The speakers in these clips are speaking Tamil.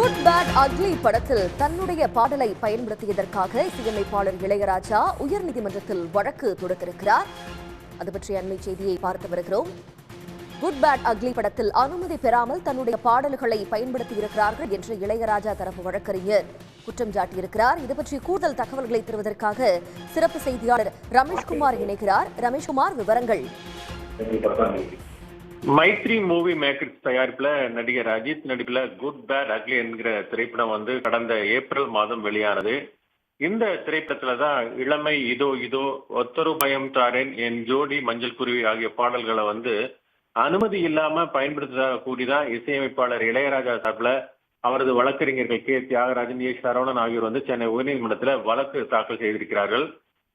குட் பேட் அக்லி படத்தில் தன்னுடைய பாடலை பயன்படுத்தியதற்காக இசையமைப்பாளர் இளையராஜா உயர்நீதிமன்றத்தில் வழக்கு தொடுத்திருக்கிறார். அது பற்றிய அண்மை செய்தியை பார்த்து வருகிறோம். குட் பேட் அக்லி படத்தில் அனுமதி பெறாமல் தன்னுடைய பாடல்களை பயன்படுத்தியிருக்கிறார்கள் என்று இளையராஜா தரப்பு வழக்கறிஞர் குற்றம் சாட்டியிருக்கிறார். இது பற்றி கூடுதல் தகவல்களை தருவதற்காக சிறப்பு செய்தியாளர் ரமேஷ்குமார் இணைகிறார். ரமேஷ்குமார், விவரங்கள். மைத்ரி மூவி மேக்கர்ஸ் தயாரிப்புல நடிகர் அஜித் நடிப்புல குட் பேட் அக்லி என்கிற திரைப்படம் கடந்த ஏப்ரல் மாதம் வெளியானது. இந்த திரைப்படத்துலதான் இளமை இதோ இதோ ஒத்தரு பயம் தாரேன் என் ஜோடி மஞ்சள் குருவி ஆகிய பாடல்களை அனுமதி இல்லாம பயன்படுத்ததாக கூடிதான் இசையமைப்பாளர் இளையராஜா சார்பில் அவரது வழக்கறிஞர்கள் கே தியாகராஜன், ஏ சரவணன் ஆகியோர் சென்னை உயர்நீதிமன்றத்துல வழக்கு தாக்கல் செய்திருக்கிறார்கள்.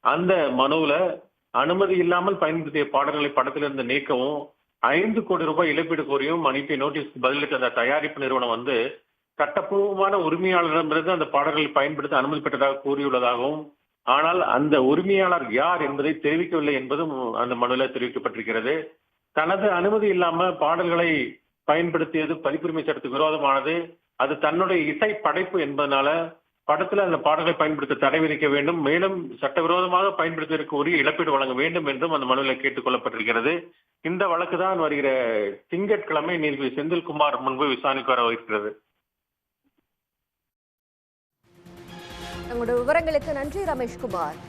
அந்த மனுவுல அனுமதி இல்லாமல் பயன்படுத்திய பாடல்களை படத்திலிருந்து நீக்கவும் 5 கோடி ரூபாய் இழப்பீடு கோரியும் அனுப்பிய நோட்டீஸ்க்கு பதிலளித்த அந்த தயாரிப்பு நிறுவனம் சட்டப்பூர்வமான உரிமையாளரிடமிருந்து அந்த பாடல்களை பயன்படுத்த அனுமதி பெற்றதாக கூறியுள்ளதாகவும், ஆனால் அந்த உரிமையாளர் யார் என்பதை தெரிவிக்கவில்லை என்பதும் அந்த மனுவில் தெரிவிக்கப்பட்டிருக்கிறது. தனது அனுமதி இல்லாம பாடல்களை பயன்படுத்தியது பதிப்புரிமை சட்டத்துக்கு விரோதமானது. அது தன்னுடைய இசை படைப்பு என்பதனால படத்துல அந்த பாடல்களை பயன்படுத்த தடை விதிக்க வேண்டும், மேலும் சட்டவிரோதமாக பயன்படுத்தியதற்கு உரிய இழப்பீடு வழங்க வேண்டும் என்றும் அந்த மனுவில் கேட்டுக் கொள்ளப்பட்டிருக்கிறது. இந்த வழக்கு தான் வருகிற திங்கட்கிழமை நீதிபதி செந்தில்குமார் முன்பு விசாரணைக்கு வர இருக்கிறது. உங்களுடைய விவரங்களுக்கு நன்றி ரமேஷ்குமார்.